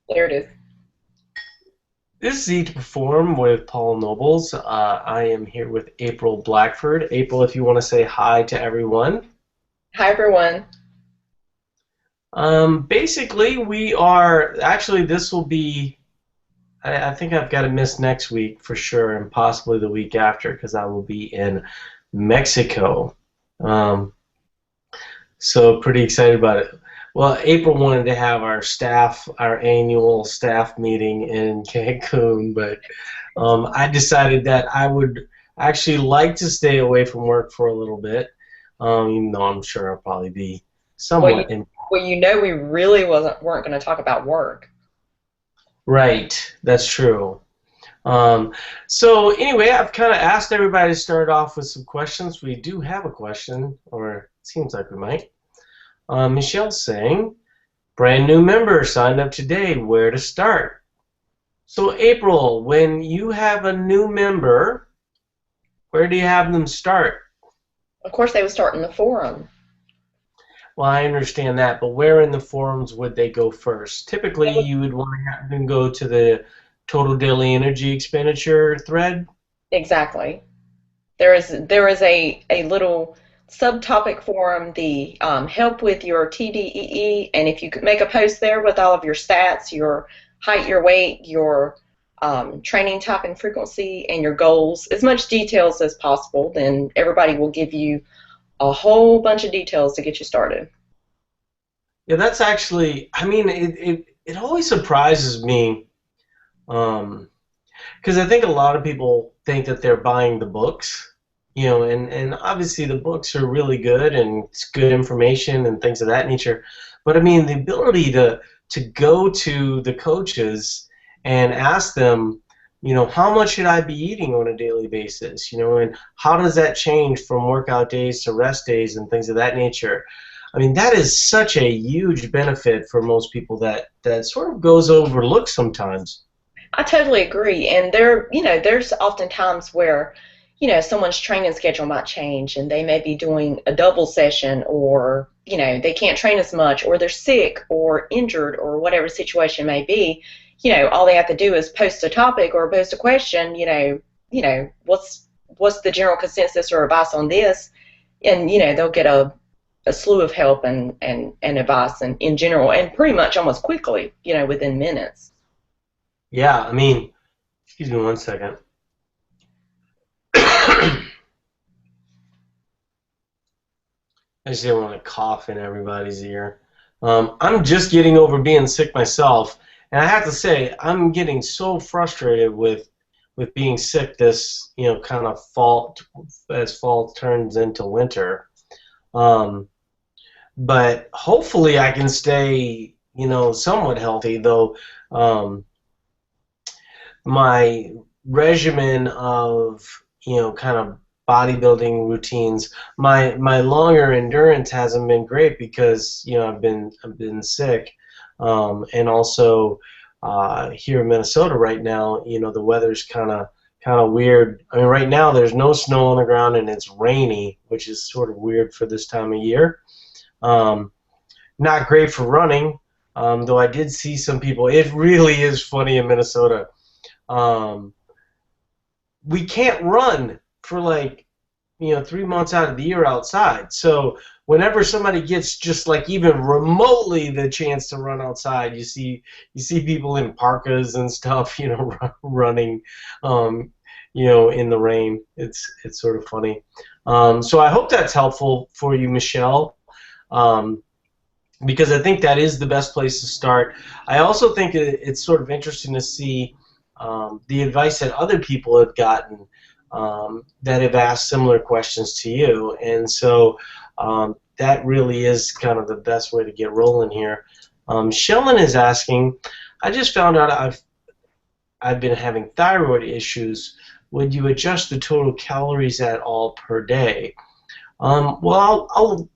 There it is. This is E to Perform with Paul Nobles. I am here with April Blackford. April, if you want to say hi to everyone. Hi, everyone. Basically, we are actually, this will be, I think I've got to miss next week for sure, and possibly the week after because I will be in Mexico. Um, so, pretty excited about it. Well, April wanted to have our annual staff meeting in Cancun, but I decided that I would actually like to stay away from work for a little bit, even though I'm sure I'll probably be Well, you, somewhat in. we really weren't going to talk about work. Right, that's true. Um, so anyway, I've kind of asked everybody to start off with some questions. We do have a question, or it seems like we might. Michelle's saying, brand new member signed up today. Where to start? So April, when you have a new member, where do you have them start? Of course, they would start in the forum. Well, I understand that, but where in the forums would they go first? Typically, They would- you would want to have them go to the total daily energy expenditure thread. exactly. There is a little subtopic forum, the help with your TDEE, and if you could make a post there with all of your stats, your height, your weight, your training type and frequency, and your goals, as much details as possible, then everybody will give you a whole bunch of details to get you started. Yeah, that's actually, I mean, it always surprises me um, because I think a lot of people think that they're buying the books, and obviously the books are really good and it's good information and things of that nature. But I mean, the ability to go to the coaches and ask them, how much should I be eating on a daily basis, and how does that change from workout days to rest days and things of that nature. I mean, that is such a huge benefit for most people that sort of goes overlooked sometimes. I totally agree. And there's often times where, someone's training schedule might change and they may be doing a double session or, they can't train as much or they're sick or injured or whatever the situation may be. All they have to do is post a topic or post a question, what's the general consensus or advice on this? And, they'll get a slew of help and advice and in general and pretty much almost quickly, within minutes. Yeah, I mean, excuse me one second. I just didn't want to cough in everybody's ear. I'm just getting over being sick myself, and I have to say I'm getting so frustrated with being sick this kind of fall as fall turns into winter. Um, but hopefully I can stay somewhat healthy though. Um, my regimen of kind of bodybuilding routines, my longer endurance hasn't been great because I've been sick, and also here in Minnesota right now, the weather's kind of weird. I mean, right now there's no snow on the ground and it's rainy, which is sort of weird for this time of year. Um, Not great for running, though I did see some people. It really is funny in Minnesota. um, we can't run for like 3 months out of the year outside. So whenever somebody gets just like even remotely the chance to run outside, you see people in parkas and stuff, running, um, in the rain. It's sort of funny. So I hope that's helpful for you, Michelle. Um, because I think that is the best place to start. I also think it's sort of interesting to see the advice that other people have gotten that have asked similar questions to you, and so that really is kind of the best way to get rolling here. Shellen is asking, I just found out I've been having thyroid issues. Would you adjust the total calories at all per day? Well, I'll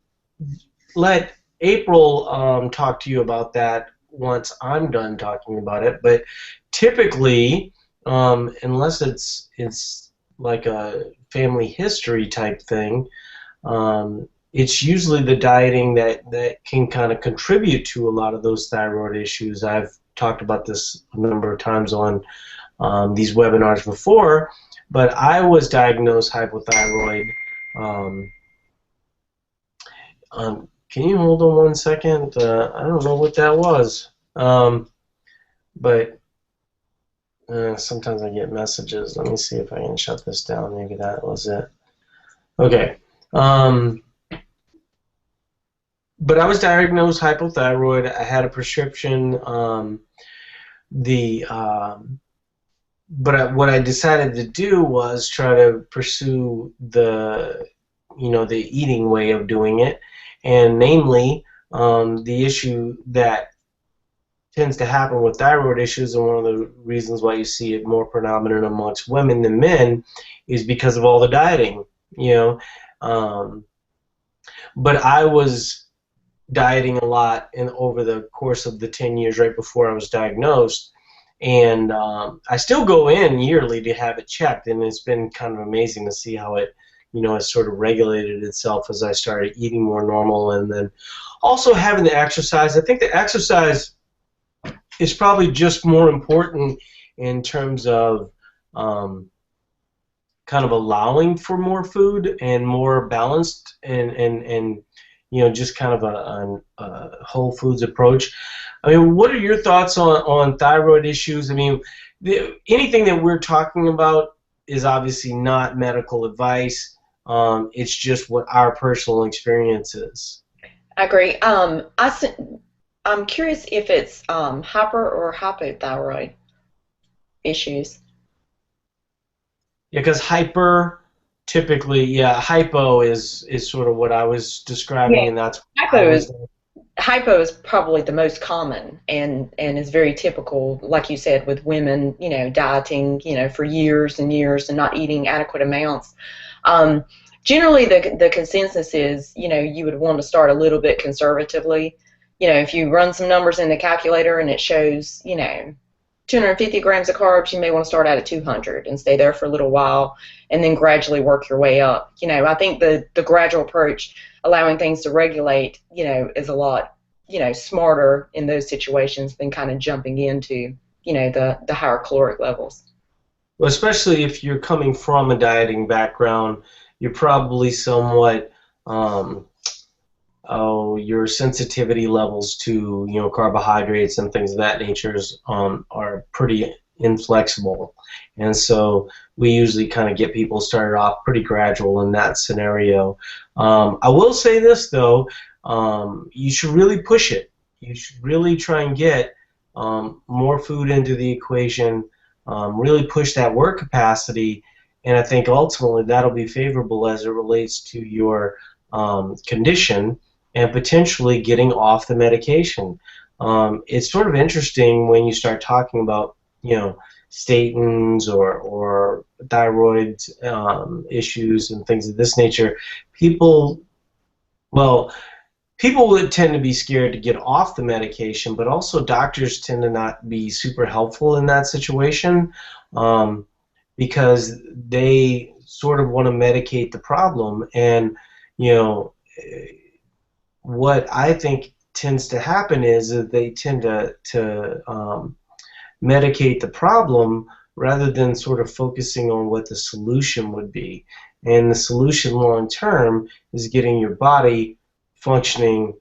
let April talk to you about that once I'm done talking about it. But typically, unless it's like a family history type thing, it's usually the dieting that can kind of contribute to a lot of those thyroid issues. talked about this a number of times on these webinars before, but I was diagnosed hypothyroid. Um, can you hold on one second? I don't know what that was, but sometimes I get messages. Let me see if I can shut this down. Maybe that was it. Okay. But I was diagnosed hypothyroid. I had a prescription. What I decided to do was try to pursue the eating way of doing it, and namely, the issue that tends to happen with thyroid issues, and one of the reasons why you see it more predominant amongst women than men, is because of all the dieting. You know, but I was dieting a lot over the course of the 10 years right before I was diagnosed. And I still go in yearly to have it checked, and it's been kind of amazing to see how it, has sort of regulated itself as I started eating more normal, and then also having the exercise. I think the exercise is probably just more important in terms of kind of allowing for more food and more balanced and just kind of a whole foods approach. I mean, what are your thoughts on thyroid issues? I mean, anything that we're talking about is obviously not medical advice. It's just what our personal experience is. I agree. I'm curious if it's hyper or hypothyroid issues. Yeah, because hyper typically, yeah, hypo is sort of what I was describing, Yeah, and that's what I hypo was. is hypo is probably the most common and is very typical, like you said, with women, dieting, for years and years and not eating adequate amounts. Um, Generally, the consensus is, you would want to start a little bit conservatively. If you run some numbers in the calculator and it shows, 250 grams of carbs, you may want to start out at 200 and stay there for a little while and then gradually work your way up. I think the gradual approach, allowing things to regulate, is a lot, smarter in those situations than kind of jumping into, the higher caloric levels. Well, especially if you're coming from a dieting background, you're probably somewhat, your sensitivity levels to, carbohydrates and things of that nature are pretty inflexible. And so we usually kind of get people started off pretty gradual in that scenario. I will say this, though, you should really push it. You should really try and get more food into the equation, really push that work capacity, and I think ultimately that'll be favorable as it relates to your condition and potentially getting off the medication. It's sort of interesting when you start talking about, statins or thyroid issues and things of this nature. People would tend to be scared to get off the medication, but also doctors tend to not be super helpful in that situation, because they sort of want to medicate the problem. And, what I think tends to happen is that they tend to medicate the problem rather than sort of focusing on what the solution would be. And the solution long term is getting your body functioning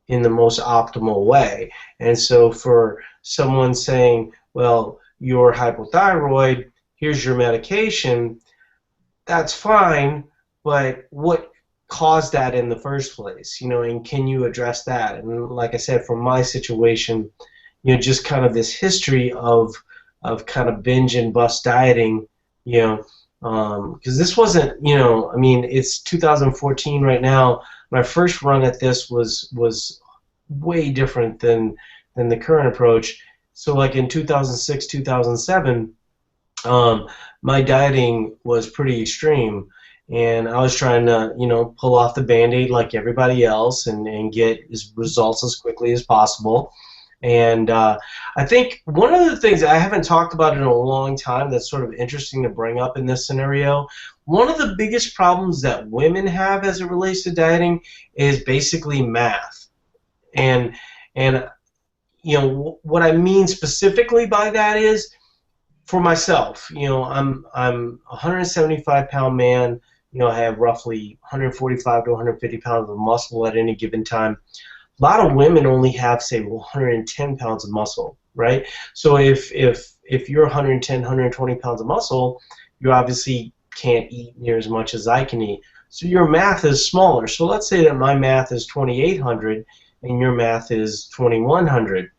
in the most optimal way. And so for someone saying, well, you're hypothyroid, here's your medication, that's fine, but what caused that in the first place, and can you address that? And like I said, from my situation, just kind of this history of kind of binge and bust dieting, because this wasn't, I mean, it's 2014 right now. My first run at this was way different than the current approach. So like in 2006, 2007, my dieting was pretty extreme, and I was trying to, pull off the Band-Aid like everybody else and get results as quickly as possible. And I think one of the things I haven't talked about in a long time that's sort of interesting to bring up in this scenario, one of the biggest problems that women have as it relates to dieting is basically math. And what I mean specifically by that is, for myself, I'm a 175-pound man. I have roughly 145 to 150 pounds of muscle at any given time. A lot of women only have, say, 110 pounds of muscle, right? So if you're 110, 120 pounds of muscle, you obviously can't eat near as much as I can eat. So your math is smaller. So let's say that my math is 2,800 and your math is 2,100.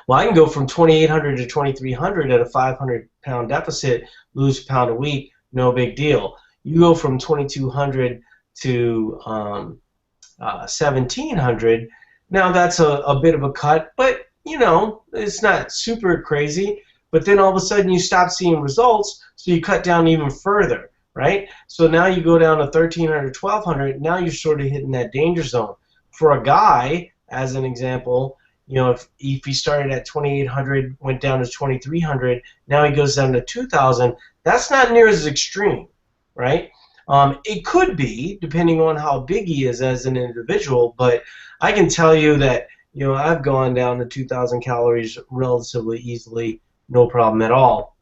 Well, I can go from 2,800 to 2,300 at a 500-pound deficit, lose a pound a week, no big deal. You go from 2,200 to 1,700. Now that's a bit of a cut, but it's not super crazy. But then all of a sudden you stop seeing results, so you cut down even further, right? So now you go down to 1,300, 1,200. Now you're sort of hitting that danger zone. For a guy, as an example, if he started at 2,800, went down to 2,300, now he goes down to 2,000. That's not near as extreme, right? It could be, depending on how big he is as an individual, but I can tell you that I've gone down to 2,000 calories relatively easily, no problem at all.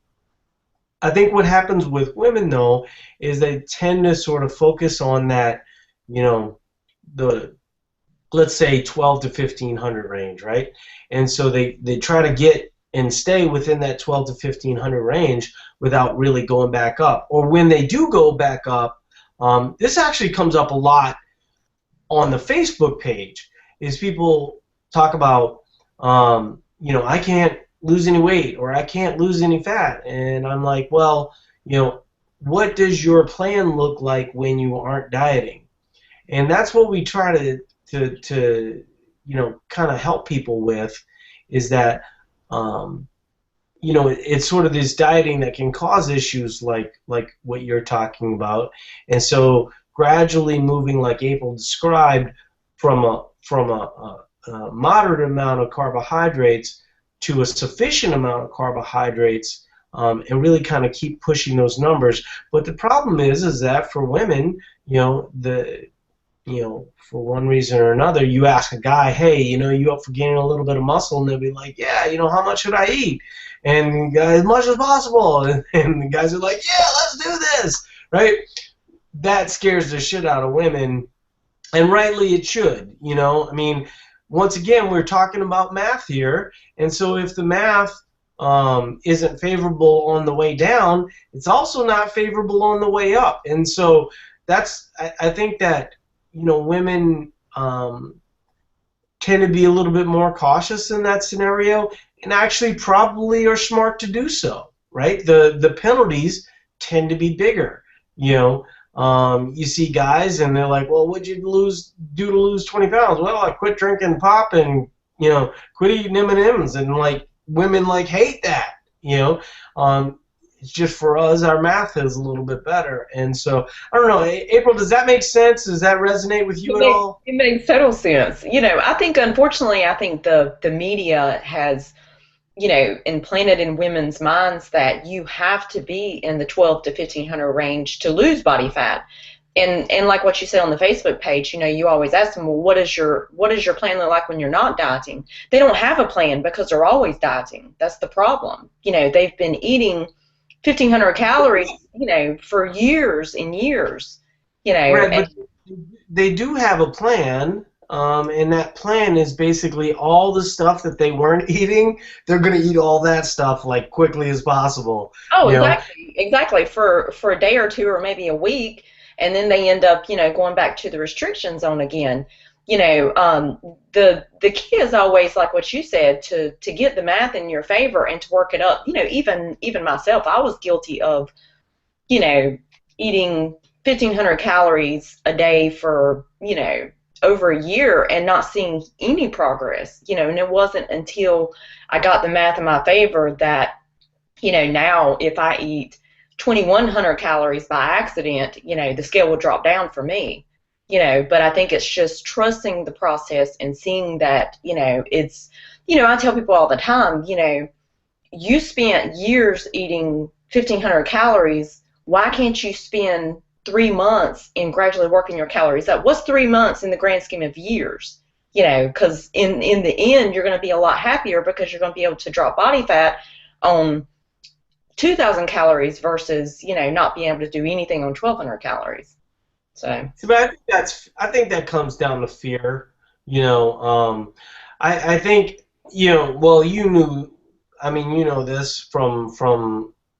I think what happens with women, though, is they tend to sort of focus on that, the let's say 12 to 1,500 range, right? And so they try to get and stay within that 12 to 1,500 range without really going back up. Or when they do go back up, this actually comes up a lot on the Facebook page, is people talk about, I can't lose any weight or I can't lose any fat. And I'm like, well, what does your plan look like when you aren't dieting? And that's what we try to kind of help people with, is that it's sort of this dieting that can cause issues like what you're talking about. And so gradually moving, like April described, from a moderate amount of carbohydrates to a sufficient amount of carbohydrates, and really kind of keep pushing those numbers. But the problem is that for women, for one reason or another, you ask a guy, hey, you up for gaining a little bit of muscle? And they'll be like, yeah, how much should I eat? And the guy, as much as possible. And the guys are like, yeah, let's do this, right? That scares the shit out of women, and rightly it should. I mean, once again, we're talking about math here, and so if the math isn't favorable on the way down, it's also not favorable on the way up. And so I think that women tend to be a little bit more cautious in that scenario, and actually probably are smart to do so, right? The penalties tend to be bigger. You see guys and they're like, well, what'd you do to lose 20 pounds? Well, I quit drinking pop and quit eating M&Ms, and like women hate that. It's just, for us, our math is a little bit better. And so, I don't know, April, does that make sense? Does that resonate with you at all? It makes total sense. I think, unfortunately, the media has, implanted in women's minds that you have to be in the 12 to 1,500 range to lose body fat. And like what you said on the Facebook page, you always ask them, well, what does your plan look like when you're not dieting? They don't have a plan because they're always dieting. That's the problem. They've been eating 1,500 calories, for years and years, Right, but they do have a plan, and that plan is basically all the stuff that they weren't eating. They're going to eat all that stuff like quickly as possible. Oh, exactly. For a day or two or maybe a week, and then they end up, going back to the restriction zone again. The key is always, like what you said, to get the math in your favor and to work it up. Even myself, I was guilty of, eating 1,500 calories a day for, over a year and not seeing any progress. And it wasn't until I got the math in my favor that, now if I eat 2,100 calories by accident, the scale will drop down for me. But I think it's just trusting the process and seeing that, it's, I tell people all the time, you spent years eating 1,500 calories. Why can't you spend 3 months in gradually working your calories up? What's 3 months in the grand scheme of years? because in the end you're going to be a lot happier because you're going to be able to drop body fat on 2,000 calories versus not being able to do anything on 1,200 calories. So. See, but I think that comes down to fear. You know, I think well, you knew. I mean, you know this from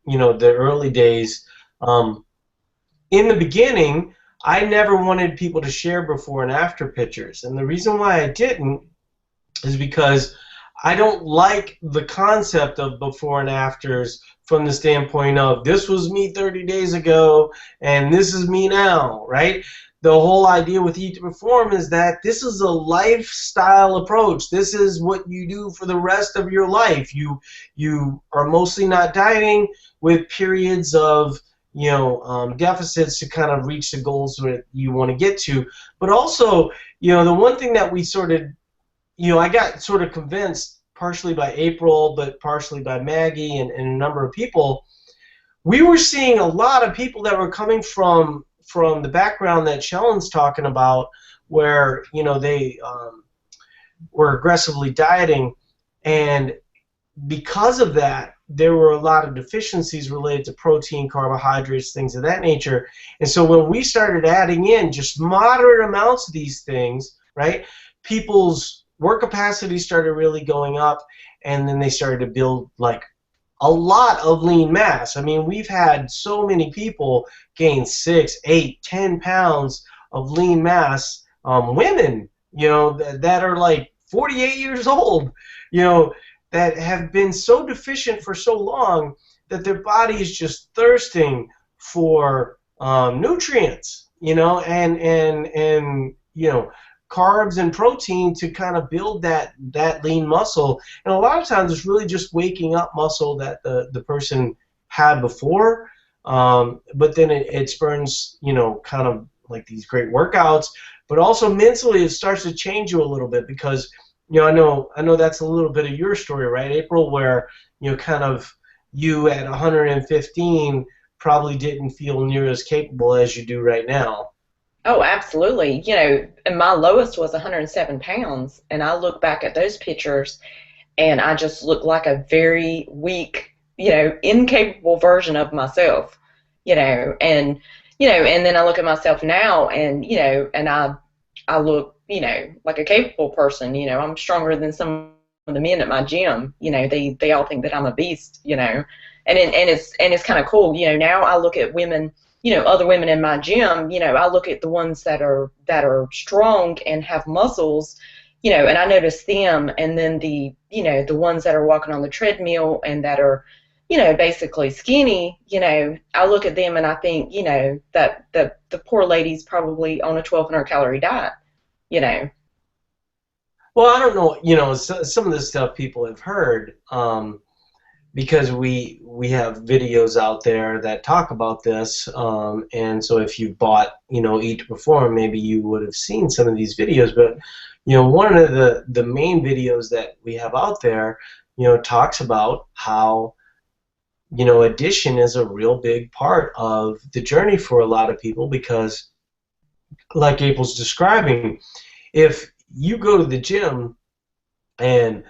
the early days. Um, in the beginning, I never wanted people to share before and after pictures, and the reason why I didn't is because I don't like the concept of before and afters from the standpoint of this was me 30 days ago and this is me now, right? The whole idea with Eat to Perform is that this is a lifestyle approach. This is what you do for the rest of your life. You are mostly not dieting with periods of deficits to kind of reach the goals that you want to get to. But also, the one thing that we sort of I got sort of convinced, partially by April, but partially by Maggie and a number of people. We were seeing a lot of people that were coming from the background that Shellen's talking about, where they were aggressively dieting, and because of that, there were a lot of deficiencies related to protein, carbohydrates, things of that nature. And so when we started adding in just moderate amounts of these things, right, people's work capacity started really going up, and then they started to build like a lot of lean mass. I mean, we've had so many people gain 6, 8, 10 pounds of lean mass. Women, that are like 48 years old, that have been so deficient for so long that their body is just thirsting for nutrients, and carbs and protein to kind of build that lean muscle. And a lot of times it's really just waking up muscle that the person had before, but then it spurns kind of like these great workouts, but also mentally it starts to change you a little bit, because I know that's a little bit of your story, right, April, where kind of you at 115 probably didn't feel near as capable as you do right now. Oh, absolutely. And my lowest was 107 pounds, and I look back at those pictures, and I just look like a very weak, incapable version of myself, and then I look at myself now, and I look, like a capable person. I'm stronger than some of the men at my gym. They all think that I'm a beast, and it's kind of cool. Now I look at women, other women in my gym, I look at the ones that are strong and have muscles, and I notice them, and then the ones that are walking on the treadmill and that are, basically skinny, I look at them and I think, that the poor lady's probably on a 1,200 calorie diet, Well, I don't know, some of the stuff people have heard, because we have videos out there that talk about this, and so if you bought Eat to Perform, maybe you would have seen some of these videos. But one of the main videos that we have out there talks about how addition is a real big part of the journey for a lot of people, because like April's describing, if you go to the gym and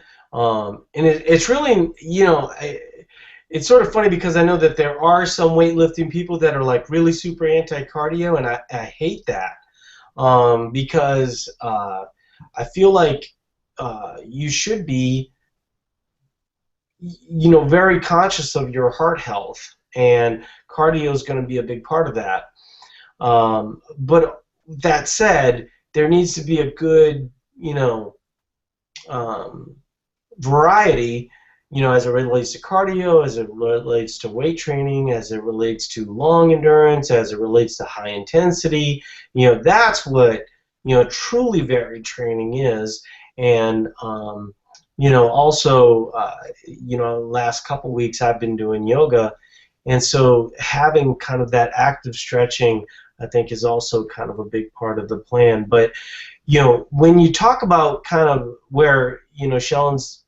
it's really, it's sort of funny, because I know that there are some weightlifting people that are like really super anti-cardio, and I hate that, because I feel like you should be, very conscious of your heart health, and cardio is going to be a big part of that. But that said, there needs to be a good, variety, as it relates to cardio, as it relates to weight training, as it relates to long endurance, as it relates to high intensity. That's what, truly varied training is. And, also, last couple weeks I've been doing yoga, and so having kind of that active stretching, I think, is also kind of a big part of the plan. But, when you talk about kind of where, Shellen's,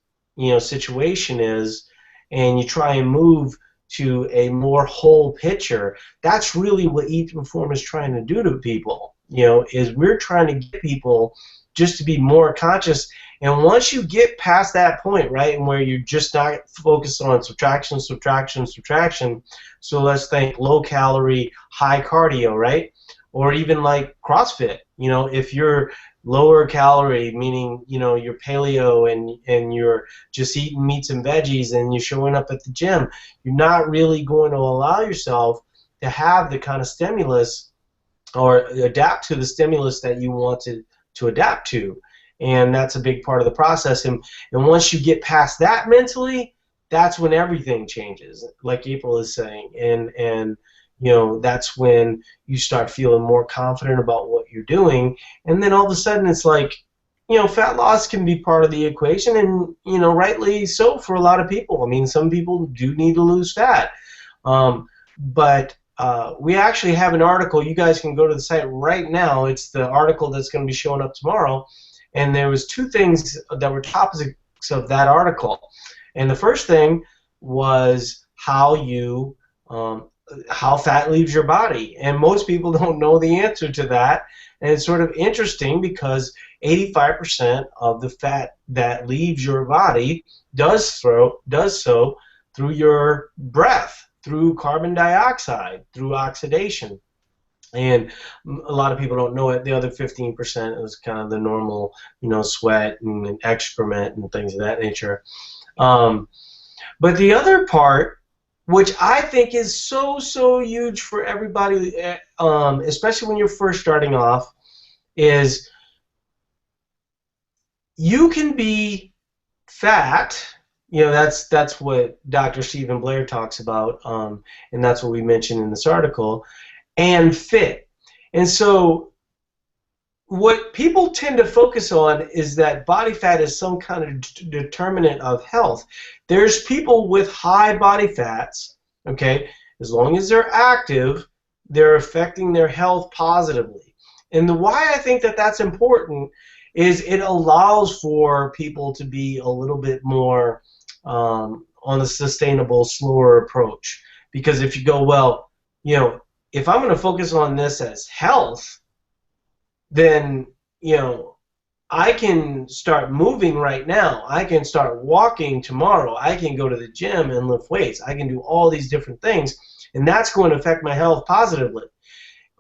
situation is, and you try and move to a more whole picture, that's really what Eat to Perform is trying to do to people, is we're trying to get people just to be more conscious. And once you get past that point, right, and where you're just not focused on subtraction, subtraction, subtraction, so let's think low calorie, high cardio, right? Or even like CrossFit, if you're lower calorie, meaning, you're paleo and you're just eating meats and veggies and you're showing up at the gym, you're not really going to allow yourself to have the kind of stimulus or adapt to the stimulus that you want to adapt to. And that's a big part of the process. And once you get past that mentally, that's when everything changes, like April is saying. And that's when you start feeling more confident about what you're doing. And then all of a sudden it's like, fat loss can be part of the equation, and, rightly so for a lot of people. I mean, some people do need to lose fat. But we actually have an article. You guys can go to the site right now. It's the article that's going to be showing up tomorrow. And there was two things that were topics of that article. And the first thing was how fat leaves your body. And most people don't know the answer to that. And it's sort of interesting because 85% of the fat that leaves your body does so through your breath, through carbon dioxide, through oxidation. And a lot of people don't know it. The other 15% is kind of the normal, sweat and excrement and things of that nature. But the other part, which I think is so huge for everybody, especially when you're first starting off, is you can be fat. That's what Dr. Stephen Blair talks about, and that's what we mentioned in this article, and fit. And so what people tend to focus on is that body fat is some kind of determinant of health. There's people with high body fats, okay, as long as they're active, they're affecting their health positively. And the why I think that that's important is it allows for people to be a little bit more on a sustainable, slower approach. Because if you go, well, if I'm going to focus on this as health, then, I can start moving right now. I can start walking tomorrow. I can go to the gym and lift weights. I can do all these different things, and that's going to affect my health positively.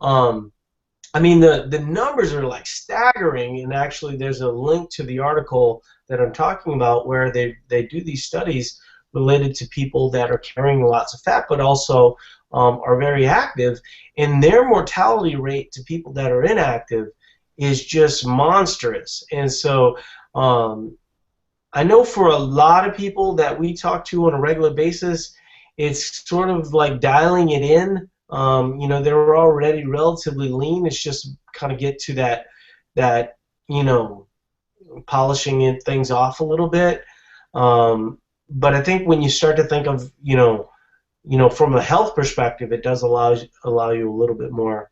I mean, the numbers are like staggering, and actually there's a link to the article that I'm talking about where they do these studies related to people that are carrying lots of fat but also are very active, and their mortality rate to people that are inactive is just monstrous. And so I know for a lot of people that we talk to on a regular basis, it's sort of like dialing it in. They're already relatively lean. It's just kind of get to that polishing things off a little bit. But I think when you start to think of, from a health perspective, it does allow you a little bit more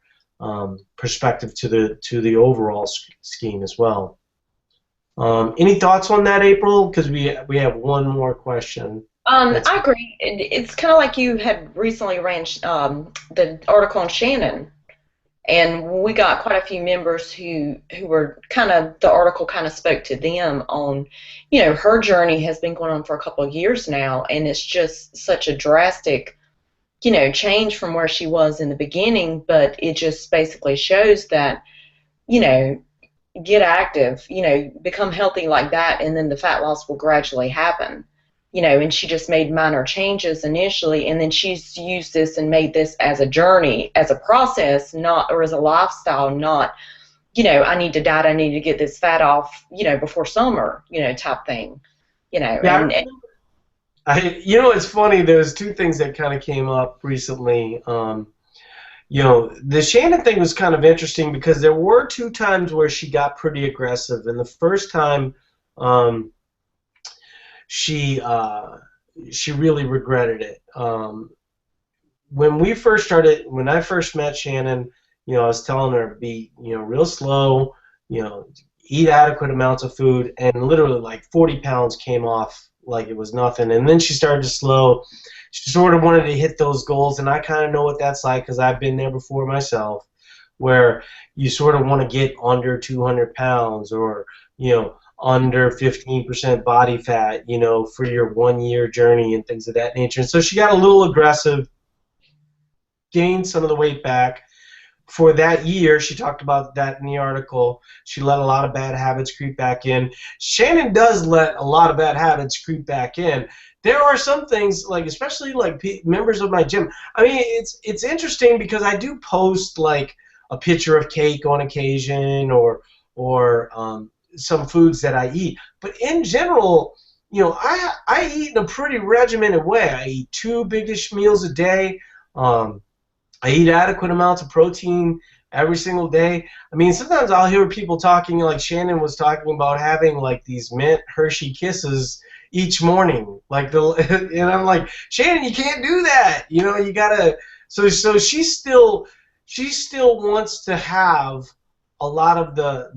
perspective to the overall scheme as well. Any thoughts on that, April? Because we have one more question. I agree. It's kind of like you had recently ran the article on Shannon, and we got quite a few members who were the article kind of spoke to them on, her journey has been going on for a couple of years now, and it's just such a drastic, change from where she was in the beginning, but it just basically shows that, get active, become healthy like that, and then the fat loss will gradually happen. And she just made minor changes initially, and then she's used this and made this as a journey, as a process, or as a lifestyle, not, I need to diet, I need to get this fat off, before summer, type thing, Yeah, it's funny, there's two things that kind of came up recently. The Shannon thing was kind of interesting because there were two times where she got pretty aggressive, and the first time, she really regretted it. When I first met Shannon, I was telling her be, real slow, eat adequate amounts of food, and literally like 40 pounds came off like it was nothing. And then she started to slow. She sort of wanted to hit those goals, and I kind of know what that's like because I've been there before myself, where you sort of want to get under 200 pounds, or under 15% body fat, for your 1 year journey and things of that nature. And so she got a little aggressive, gained some of the weight back. For that year, she talked about that in the article. She let a lot of bad habits creep back in. Shannon does let a lot of bad habits creep back in. There are some things, like especially like members of my gym. I mean, it's interesting because I do post like a picture of cake on occasion, or some foods that I eat. But in general, I eat in a pretty regimented way. I eat 2 big-ish meals a day. I eat adequate amounts of protein every single day. I mean, sometimes I'll hear people talking, like Shannon was talking about having like these mint Hershey Kisses each morning. And I'm like, Shannon, you can't do that. You gotta. So she still wants to have a lot of the.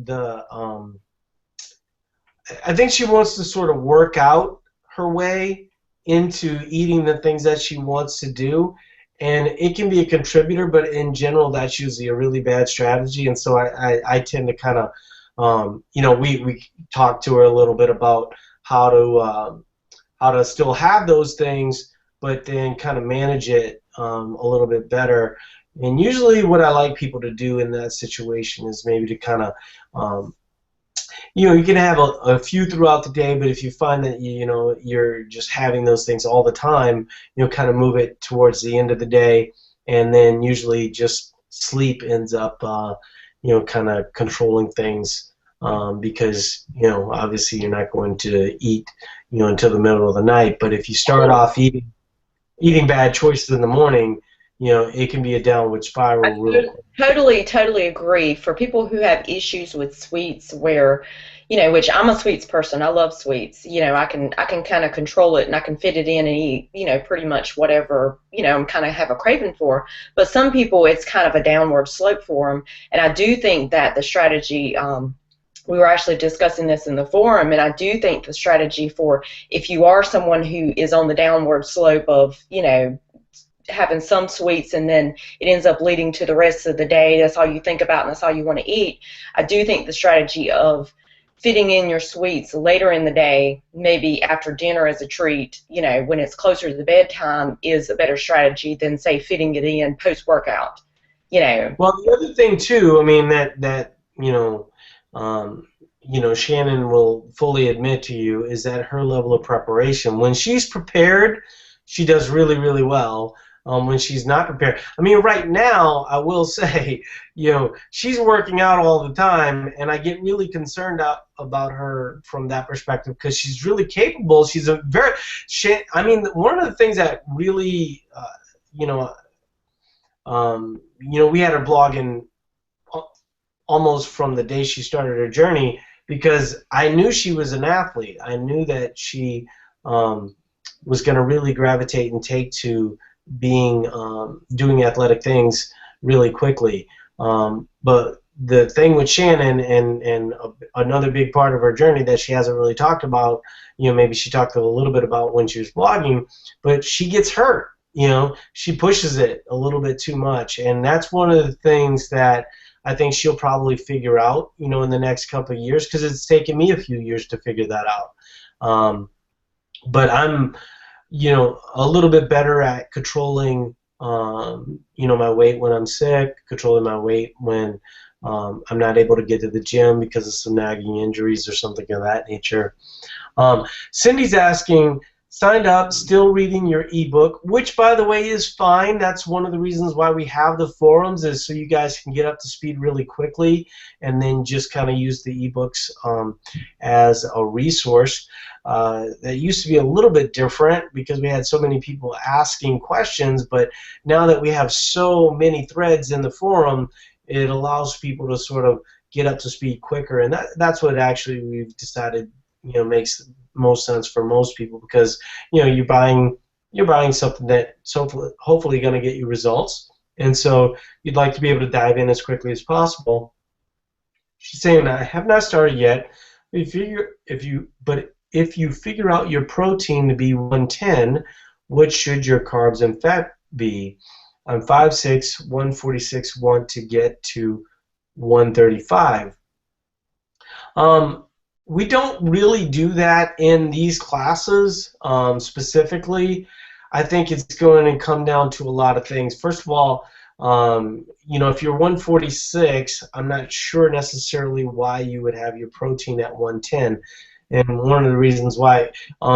I think she wants to sort of work out her way into eating the things that she wants to do. And it can be a contributor, but in general, that's usually a really bad strategy. And so I tend to kind of, we talked to her a little bit about how to still have those things, but then kind of manage it a little bit better. And usually, what I like people to do in that situation is maybe to kind of you can have a few throughout the day, but if you find that you're just having those things all the time, kind of move it towards the end of the day, and then usually just sleep ends up kind of controlling things, because obviously you're not going to eat until the middle of the night. But if you start off eating bad choices in the morning, it can be a downward spiral real quick. Totally agree. For people who have issues with sweets, where, which I'm a sweets person, I love sweets. I can kind of control it, and I can fit it in and eat, pretty much whatever, I'm kind of have a craving for. But some people, it's kind of a downward slope for them, and I do think that the strategy. We were actually discussing this in the forum, and I do think the strategy for if you are someone who is on the downward slope of, having some sweets and then it ends up leading to the rest of the day, that's all you think about and that's all you want to eat, I do think the strategy of fitting in your sweets later in the day, maybe after dinner as a treat, when it's closer to the bedtime, is a better strategy than, say, fitting it in post-workout. Well, the other thing too, I mean, that Shannon will fully admit to you, is that her level of preparation, when she's prepared, she does really, really well. When she's not prepared, I mean, right now, I will say, she's working out all the time, and I get really concerned about her from that perspective, because she's really capable. She's one of the things that really, we had her blogging almost from the day she started her journey, because I knew she was an athlete. I knew that she was going to really gravitate and take to being doing athletic things really quickly. But the thing with Shannon, and another big part of her journey that she hasn't really talked about, maybe she talked a little bit about when she was blogging, but she gets hurt. She pushes it a little bit too much, and that's one of the things that I think she'll probably figure out, in the next couple of years, because it's taken me a few years to figure that out. But I'm a little bit better at controlling, my weight when I'm sick, controlling my weight when I'm not able to get to the gym because of some nagging injuries or something of that nature. Cindy's asking, signed up, still reading your ebook, which, by the way, is fine. That's one of the reasons why we have the forums, is so you guys can get up to speed really quickly and then just kind of use the ebooks as a resource. That used to be a little bit different because we had so many people asking questions, but now that we have so many threads in the forum, it allows people to sort of get up to speed quicker, and that's what actually we've decided makes most sense for most people, because you're buying something that's hopefully going to get you results, and so you'd like to be able to dive in as quickly as possible. She's saying, I have not started yet. If you figure out your protein to be 110, what should your carbs and fat be? I'm 5'6", 146, want to get to 135. We don't really do that in these classes specifically. I think it's going to come down to a lot of things. First of all, if you're 146, I'm not sure necessarily why you would have your protein at 110. And one of the reasons why,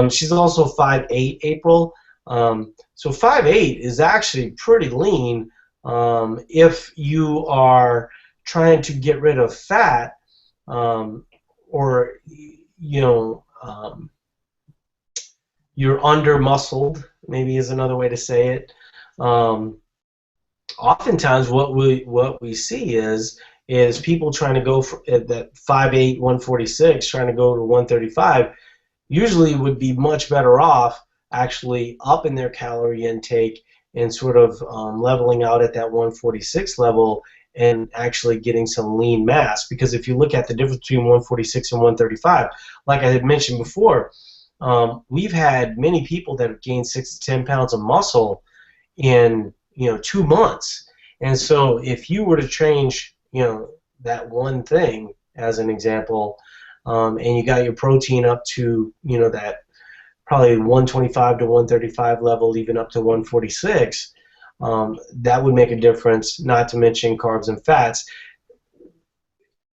she's also 5'8", April. So 5'8" is actually pretty lean if you are trying to get rid of fat. Or you're under muscled, maybe is another way to say it. Oftentimes what we see is people trying to go for that 5'8", 146, trying to go to 135, usually would be much better off actually up in their calorie intake and sort of leveling out at that 146 level and actually getting some lean mass. Because if you look at the difference between 146 and 135, like I had mentioned before, we've had many people that have gained 6 to 10 pounds of muscle in 2 months. And so if you were to change that one thing as an example, and you got your protein up to that probably 125 to 135 level, even up to 146, that would make a difference, not to mention carbs and fats.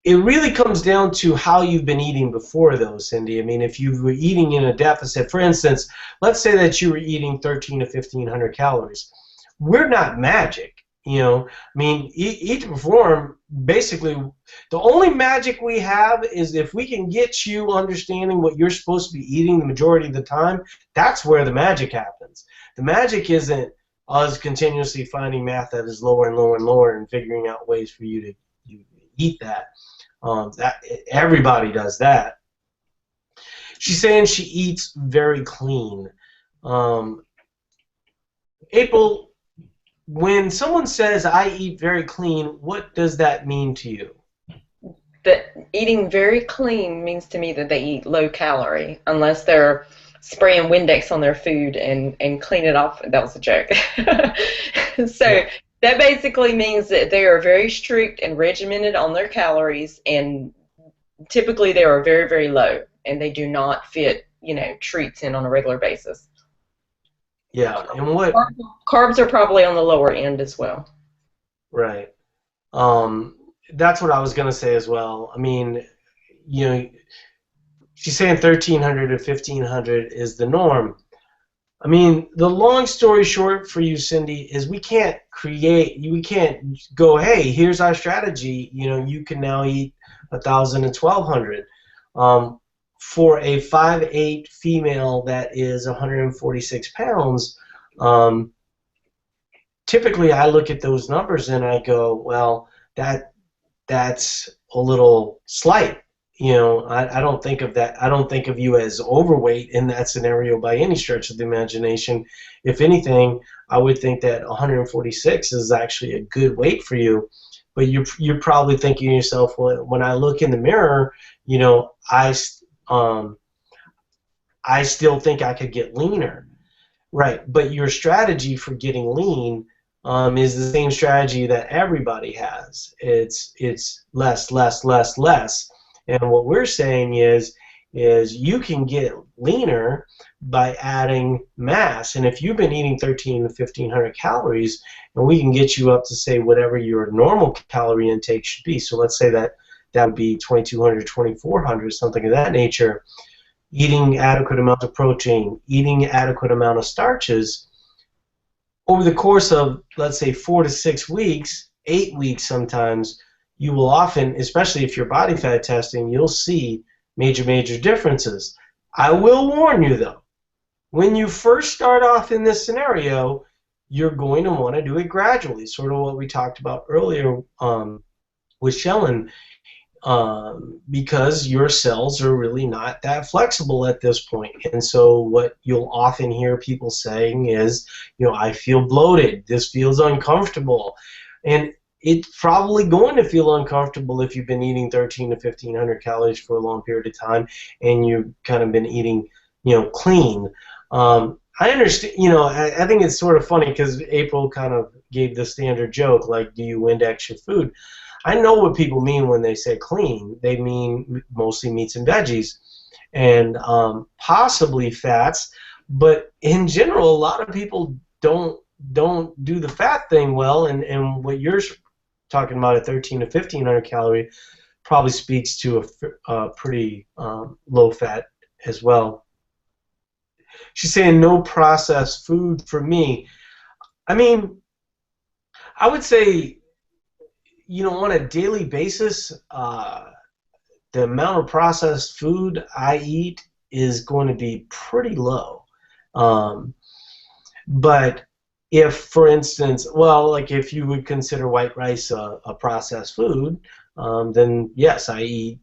It really comes down to how you've been eating before, though, Cindy. I mean, if you were eating in a deficit, for instance, let's say that you were eating 1,300 to 1,500 calories. We're not magic, I mean, Eat to Perform, basically, the only magic we have is if we can get you understanding what you're supposed to be eating the majority of the time, that's where the magic happens. The magic isn't us continuously finding math that is lower and lower and lower and figuring out ways for you to eat that. Everybody does that. She's saying she eats very clean. April, when someone says I eat very clean, what does that mean to you? That eating very clean means to me that they eat low calorie, unless they're spraying Windex on their food and clean it off. That was a joke. So yeah. That basically means that they are very strict and regimented on their calories, and typically they are very, very low, and they do not fit, treats in on a regular basis. Yeah, and what carbs are probably on the lower end as well. Right. That's what I was going to say as well. I mean, she's saying 1,300 to 1,500 is the norm. I mean, the long story short for you, Cindy, is we can't go, hey, here's our strategy. You can now eat 1,000 to 1,200. For a 5'8" female that is 146 pounds, typically I look at those numbers and I go, well, that's a little slight. I don't think of that. I don't think of you as overweight in that scenario by any stretch of the imagination. If anything, I would think that 146 is actually a good weight for you. But you're probably thinking to yourself, well, when I look in the mirror, I still think I could get leaner. Right, but your strategy for getting lean is the same strategy that everybody has. It's less, less, less, less. And what we're saying is you can get leaner by adding mass. And if you've been eating 1,300 to 1,500 calories, and we can get you up to, say, whatever your normal calorie intake should be. So let's say that would be 2,200, 2,400, something of that nature. Eating adequate amount of protein, eating adequate amount of starches, over the course of, let's say, 4 to 6 weeks, 8 weeks sometimes, you will often, especially if you're body fat testing, you'll see major, major differences. I will warn you, though, when you first start off in this scenario, you're going to want to do it gradually, sort of what we talked about earlier with Shellen. Because your cells are really not that flexible at this point. And so what you'll often hear people saying is, I feel bloated, this feels uncomfortable. And it's probably going to feel uncomfortable if you've been eating 1,300 to 1,500 calories for a long period of time and you've kind of been eating, clean. I understand. I think it's sort of funny because April kind of gave the standard joke, like, "Do you index your food?" I know what people mean when they say clean. They mean mostly meats and veggies, and possibly fats. But in general, a lot of people don't do the fat thing well. And what you're talking about at 13 to 1500 calorie probably speaks to a pretty low fat as well. She's saying no processed food for me. I mean, I would say, on a daily basis, the amount of processed food I eat is going to be pretty low. Um, but if, for instance, well, like if you would consider white rice a processed food, then yes, I eat,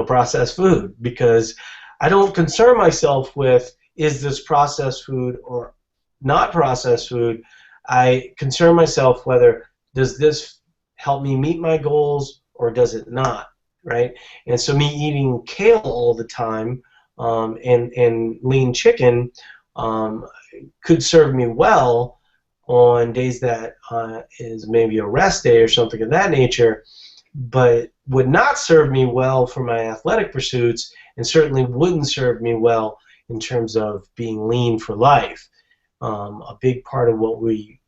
processed food because I don't concern myself with is this processed food or not processed food. I concern myself whether does this help me meet my goals or does it not, right? And so me eating kale all the time and lean chicken could serve me well on days that is maybe a rest day or something of that nature, but would not serve me well for my athletic pursuits and certainly wouldn't serve me well in terms of being lean for life. A big part of what we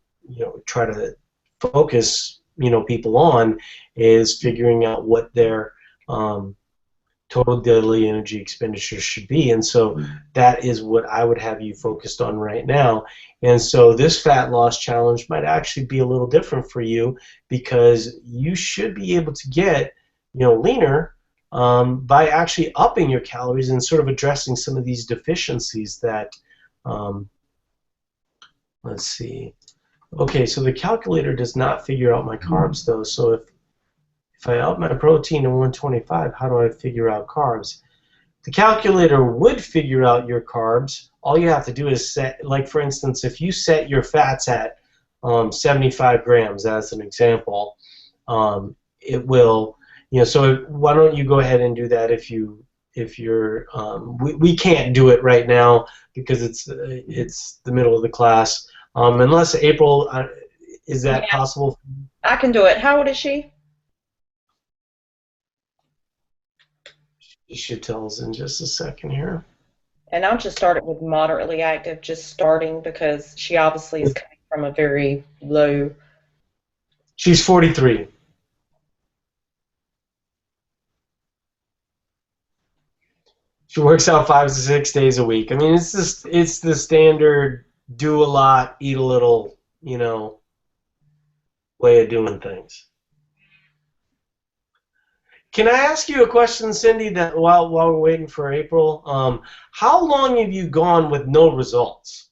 try to focus people on is figuring out what their total daily energy expenditure should be, and so that is what I would have you focused on right now. And so this fat loss challenge might actually be a little different for you because you should be able to get leaner by actually upping your calories and sort of addressing some of these deficiencies that let's see. Okay, so the calculator does not figure out my carbs though. So if I up my protein to 125, how do I figure out carbs? The calculator would figure out your carbs. All you have to do is set, like for instance, if you set your fats at 75 grams as an example, it will, so why don't you go ahead and do that if you're, we can't do it right now because it's the middle of the class. Unless April, is that possible? I can do it. How old is she? She should tell us in just a second here. And I'll just start it with moderately active, just starting because she obviously is coming from a very low. She's 43. She works out 5 to 6 days a week. I mean, it's the standard do a lot, eat a little, way of doing things. Can I ask you a question, Cindy, that while we're waiting for April? How long have you gone with no results?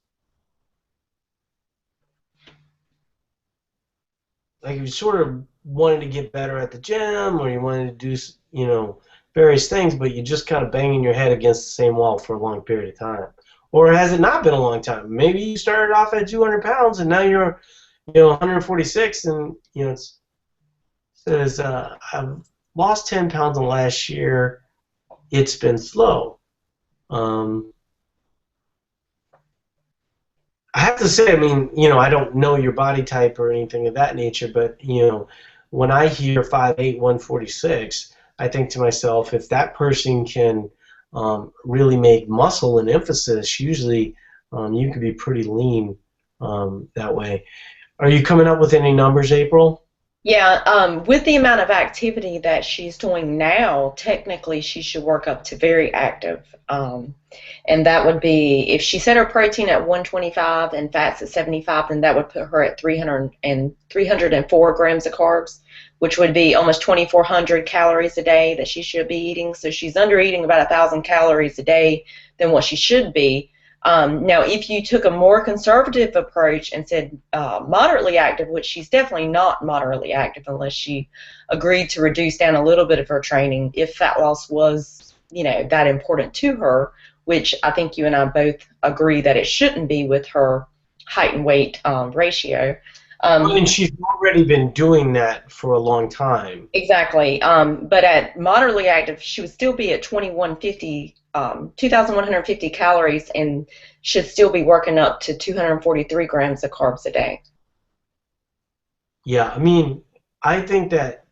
Like you sort of wanted to get better at the gym or you wanted to do, various things, but you just kind of banging your head against the same wall for a long period of time. Or has it not been a long time? Maybe you started off at 200 pounds and now you're, 146 and, it says, I've lost 10 pounds in the last year. It's been slow. I have to say, I mean, I don't know your body type or anything of that nature, but, when I hear 5'8", 146, I think to myself, if that person can really make muscle an emphasis, usually you could be pretty lean that way. Are you coming up with any numbers, April? Yeah, with the amount of activity that she's doing now, technically she should work up to very active. And that would be, if she set her protein at 125 and fats at 75, then that would put her at 304 grams of carbs, which would be almost 2,400 calories a day that she should be eating. So she's under eating about 1,000 calories a day than what she should be. Now, if you took a more conservative approach and said moderately active, which she's definitely not moderately active unless she agreed to reduce down a little bit of her training, if fat loss was, that important to her, which I think you and I both agree that it shouldn't be with her height and weight ratio. And she's already been doing that for a long time. Exactly. But at moderately active, she would still be at 2,150 2,150 calories and should still be working up to 243 grams of carbs a day. Yeah, I mean, I think that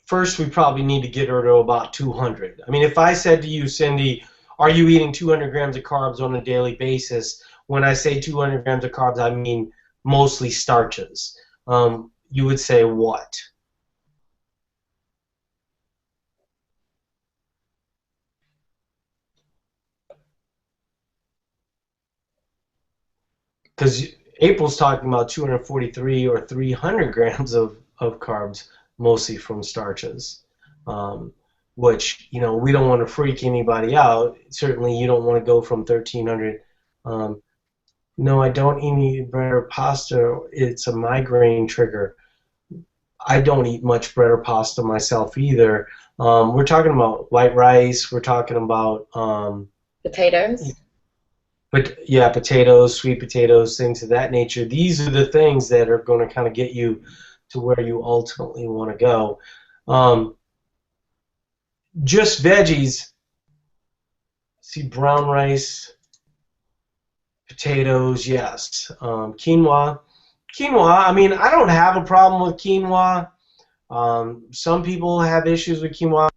first we probably need to get her to about 200. I mean, if I said to you, Cindy, are you eating 200 grams of carbs on a daily basis? When I say 200 grams of carbs, I mean mostly starches. You would say what? Because April's talking about 243 or 300 grams of carbs, mostly from starches. Um, which, we don't want to freak anybody out. Certainly, you don't want to go from 1,300. No, I don't eat bread or pasta. It's a migraine trigger. I don't eat much bread or pasta myself either. We're talking about white rice. We're talking about Potatoes. but yeah, potatoes, sweet potatoes, things of that nature. These are the things that are going to kind of get you to where you ultimately want to go. Um, just veggies. See, brown rice, potatoes, yes. Quinoa. Quinoa, I mean, I don't have a problem with quinoa. Some people have issues with quinoa.